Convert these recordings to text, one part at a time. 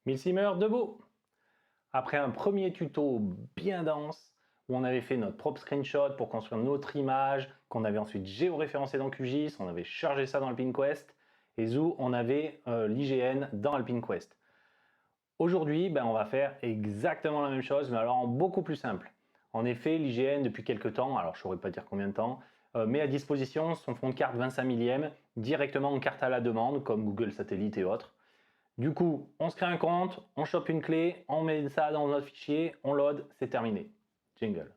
Milsimer debout. Après un premier tuto bien dense, où on avait fait notre propre screenshot pour construire notre image, qu'on avait ensuite géoréférencé dans QGIS, on avait chargé ça dans AlpineQuest, et Zoo, on avait l'IGN dans AlpineQuest. Aujourd'hui, on va faire exactement la même chose, mais alors en beaucoup plus simple. En effet, l'IGN, depuis quelques temps, alors je ne saurais pas dire combien de temps, met à disposition son fond de carte 25 millième directement en carte à la demande, comme Google Satellite et autres. Du coup, on se crée un compte, on chope une clé, on met ça dans notre fichier, on load, c'est terminé. Jingle.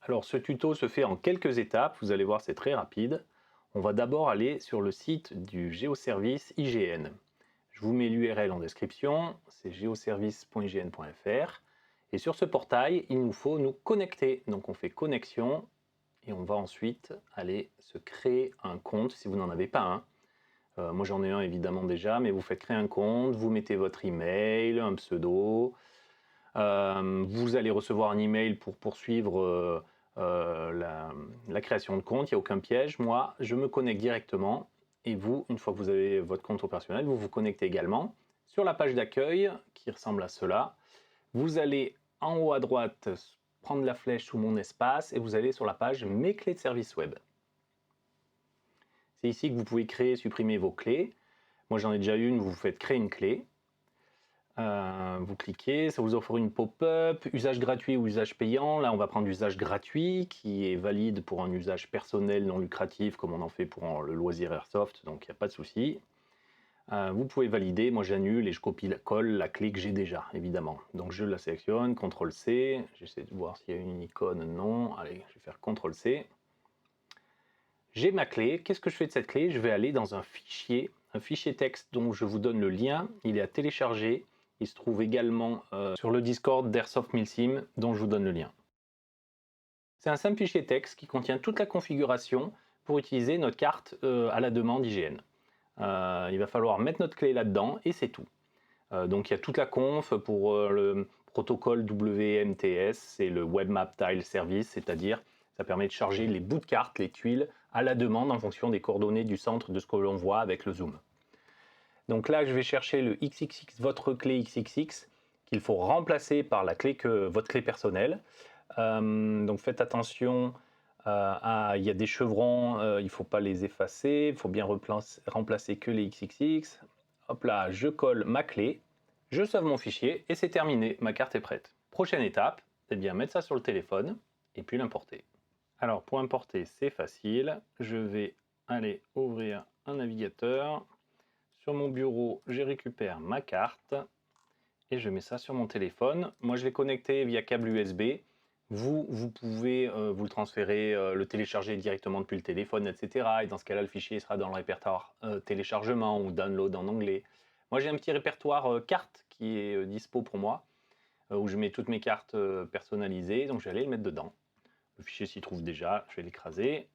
Alors ce tuto se fait en quelques étapes, vous allez voir c'est très rapide. On va d'abord aller sur le site du géoservice IGN. Je vous mets l'URL en description, c'est geoservice.ign.fr. Et sur ce portail, il nous faut nous connecter. Donc on fait connexion et on va ensuite aller se créer un compte si vous n'en avez pas un. Moi j'en ai un évidemment déjà, mais vous faites créer un compte, vous mettez votre email, un pseudo. Vous allez recevoir un email pour poursuivre la création de compte, il n'y a aucun piège. Moi, je me connecte directement et vous, une fois que vous avez votre compte opérationnel, vous vous connectez également sur la page d'accueil qui ressemble à cela. Vous allez en haut à droite prendre la flèche sous mon espace et vous allez sur la page Mes clés de service web. C'est ici que vous pouvez créer et supprimer vos clés. Moi j'en ai déjà une, vous faites créer une clé. Vous cliquez, ça vous offre une pop-up, usage gratuit ou usage payant. Là, on va prendre l'usage gratuit qui est valide pour un usage personnel non lucratif comme on en fait pour le loisir Airsoft, donc il n'y a pas de souci. Vous pouvez valider, moi j'annule et je copie-colle la clé que j'ai déjà, évidemment. Donc je la sélectionne, CTRL-C, j'essaie de voir s'il y a une icône, non. Allez, je vais faire CTRL-C. J'ai ma clé, qu'est-ce que je fais de cette clé? Je vais aller dans un fichier texte dont je vous donne le lien, il est à télécharger. Il se trouve également sur le Discord d'Airsoft Milsim, dont je vous donne le lien. C'est un simple fichier texte qui contient toute la configuration pour utiliser notre carte à la demande IGN. Il va falloir mettre notre clé là-dedans et c'est tout. Donc il y a toute la conf pour le protocole WMTS, c'est le Web Map Tile Service, c'est-à-dire ça permet de charger les bouts de carte, les tuiles, à la demande en fonction des coordonnées du centre de ce que l'on voit avec le zoom. Donc là, je vais chercher le XXX, votre clé XXX, qu'il faut remplacer par la clé votre clé personnelle. Donc faites attention, il y a des chevrons, il ne faut pas les effacer, il faut bien remplacer que les XXX. Hop là, je colle ma clé, je sauve mon fichier et c'est terminé, ma carte est prête. Prochaine étape, c'est bien mettre ça sur le téléphone et puis l'importer. Alors pour importer, c'est facile, je vais aller ouvrir un navigateur. Sur mon bureau, je récupère ma carte et je mets ça sur mon téléphone. Moi, je l'ai connecté via câble USB. Vous pouvez vous le transférer, le télécharger directement depuis le téléphone, etc. Et dans ce cas-là, le fichier sera dans le répertoire téléchargement ou download en anglais. Moi, j'ai un petit répertoire cartes qui est dispo pour moi, où je mets toutes mes cartes personnalisées. Donc, je vais aller le mettre dedans. Le fichier s'y trouve déjà, je vais l'écraser.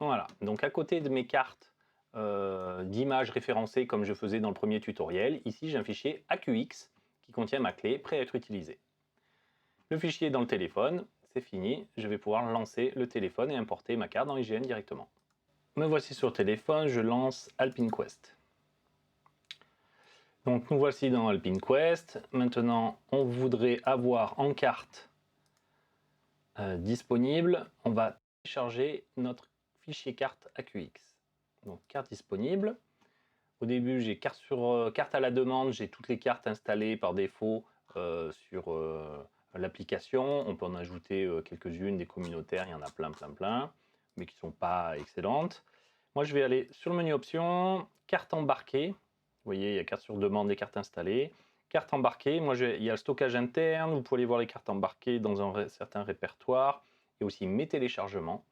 Voilà, donc à côté de mes cartes d'images référencées comme je faisais dans le premier tutoriel, ici j'ai un fichier AQX qui contient ma clé prêt à être utilisée. Le fichier est dans le téléphone, c'est fini, je vais pouvoir lancer le téléphone et importer ma carte dans IGN directement. Me voici sur le téléphone, je lance AlpineQuest. Donc nous voici dans AlpineQuest. Maintenant, on voudrait avoir en carte disponible, on va télécharger notre fichier carte AQX. Donc carte disponible. Au début, j'ai carte à la demande, j'ai toutes les cartes installées par défaut sur l'application. On peut en ajouter quelques-unes, des communautaires, il y en a plein, mais qui ne sont pas excellentes. Moi, je vais aller sur le menu options, carte embarquée. Vous voyez, il y a carte sur demande et cartes installées. Carte embarquée, moi, il y a le stockage interne. Vous pouvez aller voir les cartes embarquées dans un certain répertoire et aussi mes téléchargements.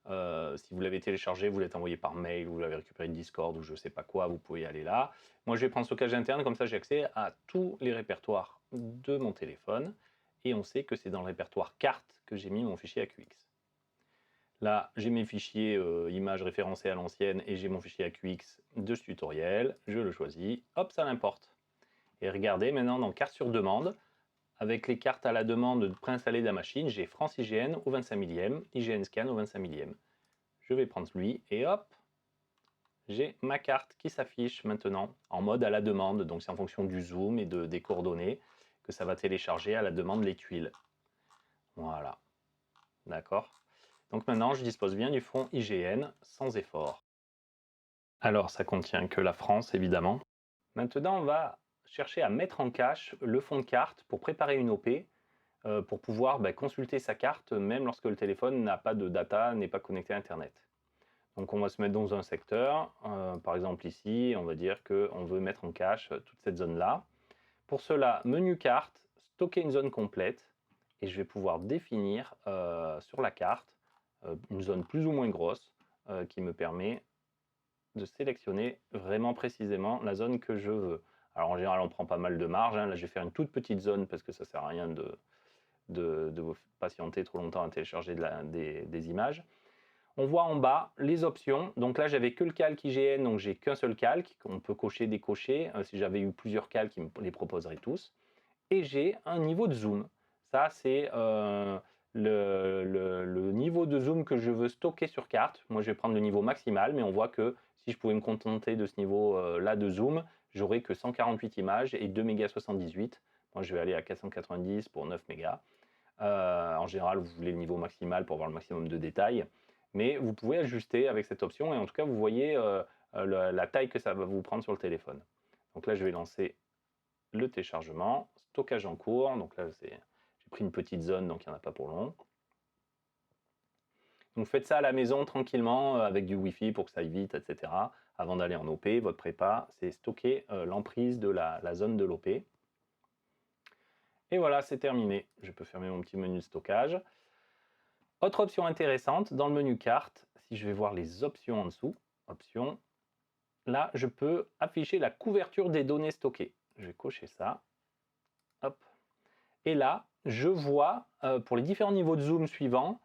Si vous l'avez téléchargé, vous l'avez envoyé par mail, vous l'avez récupéré de Discord ou je ne sais pas quoi, vous pouvez aller là. Moi, je vais prendre stockage interne, comme ça j'ai accès à tous les répertoires de mon téléphone. Et on sait que c'est dans le répertoire carte que j'ai mis mon fichier AQX. Là, j'ai mes fichiers images référencées à l'ancienne et j'ai mon fichier AQX de ce tutoriel. Je le choisis, hop, ça l'importe. Et regardez maintenant dans carte sur demande, avec les cartes à la demande préinstallées de la machine, j'ai France IGN au 25 millième, IGN Scan au 25 millième. Je vais prendre lui et hop, j'ai ma carte qui s'affiche maintenant en mode à la demande. Donc c'est en fonction du zoom et des coordonnées que ça va télécharger à la demande les tuiles. Voilà, d'accord. Donc maintenant je dispose bien du fond IGN sans effort. Alors ça contient que la France évidemment. Maintenant on va chercher à mettre en cache le fond de carte pour préparer une OP, pour pouvoir consulter sa carte même lorsque le téléphone n'a pas de data, n'est pas connecté à Internet. Donc on va se mettre dans un secteur, par exemple ici, on va dire qu'on veut mettre en cache toute cette zone-là. Pour cela, menu carte, stocker une zone complète, et je vais pouvoir définir sur la carte une zone plus ou moins grosse qui me permet de sélectionner vraiment précisément la zone que je veux. Alors en général, on prend pas mal de marge, hein. Là je vais faire une toute petite zone parce que ça ne sert à rien de vous patienter trop longtemps à télécharger des images. On voit en bas les options. Donc là, j'avais que le calque IGN, donc j'ai qu'un seul calque. On peut cocher, décocher. Si j'avais eu plusieurs calques, il me les proposerait tous. Et j'ai un niveau de zoom. Ça, c'est le niveau de zoom que je veux stocker sur carte. Moi, je vais prendre le niveau maximal, mais on voit que si je pouvais me contenter de ce niveau-là de zoom, j'aurais que 148 images et 2 mégas 78. Moi, je vais aller à 490 pour 9 mégas. En général, vous voulez le niveau maximal pour avoir le maximum de détails. Mais vous pouvez ajuster avec cette option et en tout cas vous voyez la taille que ça va vous prendre sur le téléphone. Donc là je vais lancer le téléchargement, stockage en cours, donc là j'ai pris une petite zone donc il n'y en a pas pour long. Donc faites ça à la maison tranquillement avec du Wi-Fi pour que ça aille vite, etc. Avant d'aller en OP, votre prépa, c'est stocker l'emprise de la zone de l'OP. Et voilà, c'est terminé. Je peux fermer mon petit menu de stockage. Autre option intéressante, dans le menu carte, si je vais voir les options en dessous, options, là je peux afficher la couverture des données stockées. Je vais cocher ça. Hop. Et là, je vois pour les différents niveaux de zoom suivants,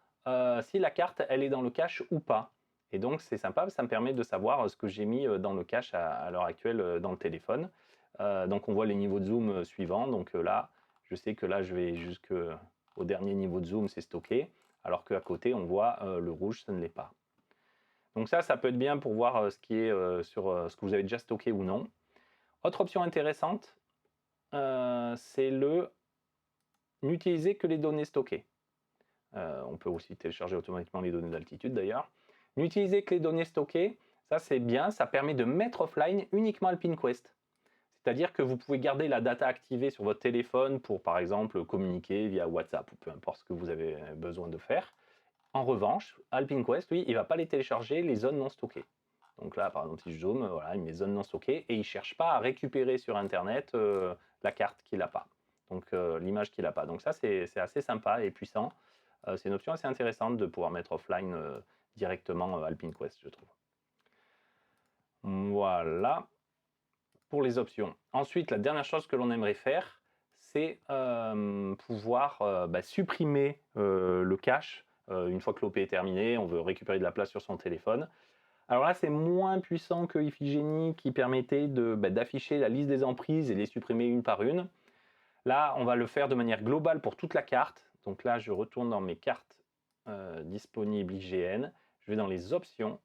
si la carte elle est dans le cache ou pas. Et donc c'est sympa, ça me permet de savoir ce que j'ai mis dans le cache à l'heure actuelle dans le téléphone. Donc on voit les niveaux de zoom suivants. Donc là, je sais que là je vais jusqu'au dernier niveau de zoom, c'est stocké. Alors qu'à côté, on voit le rouge, ça ne l'est pas. Donc ça peut être bien pour voir ce qui est sur ce que vous avez déjà stocké ou non. Autre option intéressante, c'est n'utiliser que les données stockées. On peut aussi télécharger automatiquement les données d'altitude d'ailleurs. N'utiliser que les données stockées, ça c'est bien, ça permet de mettre offline uniquement AlpineQuest. C'est-à-dire que vous pouvez garder la data activée sur votre téléphone pour, par exemple, communiquer via WhatsApp ou peu importe ce que vous avez besoin de faire. En revanche, AlpineQuest, lui, il ne va pas les télécharger, les zones non stockées. Donc là, par exemple, si je zoome, voilà, il met zones non stockées et il ne cherche pas à récupérer sur Internet la carte qu'il n'a pas, donc l'image qu'il n'a pas. Donc ça, c'est assez sympa et puissant. C'est une option assez intéressante de pouvoir mettre offline directement AlpineQuest, je trouve. Voilà pour les options. Ensuite, la dernière chose que l'on aimerait faire, c'est pouvoir supprimer le cache. Une fois que l'OP est terminée, on veut récupérer de la place sur son téléphone. Alors là, c'est moins puissant que Iphigénie qui permettait d'afficher la liste des emprises et les supprimer une par une. Là, on va le faire de manière globale pour toute la carte. Donc là, je retourne dans mes cartes disponibles IGN. Je vais dans les options.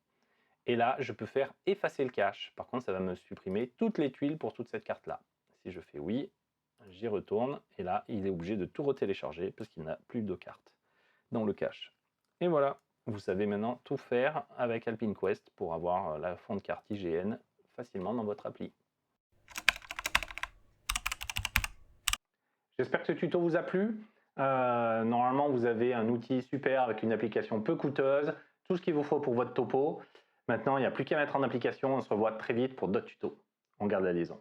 Et là, je peux faire effacer le cache. Par contre, ça va me supprimer toutes les tuiles pour toute cette carte-là. Si je fais oui, j'y retourne. Et là, il est obligé de tout retélécharger parce qu'il n'a plus de carte dans le cache. Et voilà, vous savez maintenant tout faire avec AlpineQuest pour avoir la fond de carte IGN facilement dans votre appli. J'espère que ce tuto vous a plu. Normalement, vous avez un outil super avec une application peu coûteuse, tout ce qu'il vous faut pour votre topo. Maintenant, il n'y a plus qu'à mettre en application. On se revoit très vite pour d'autres tutos. On garde la liaison.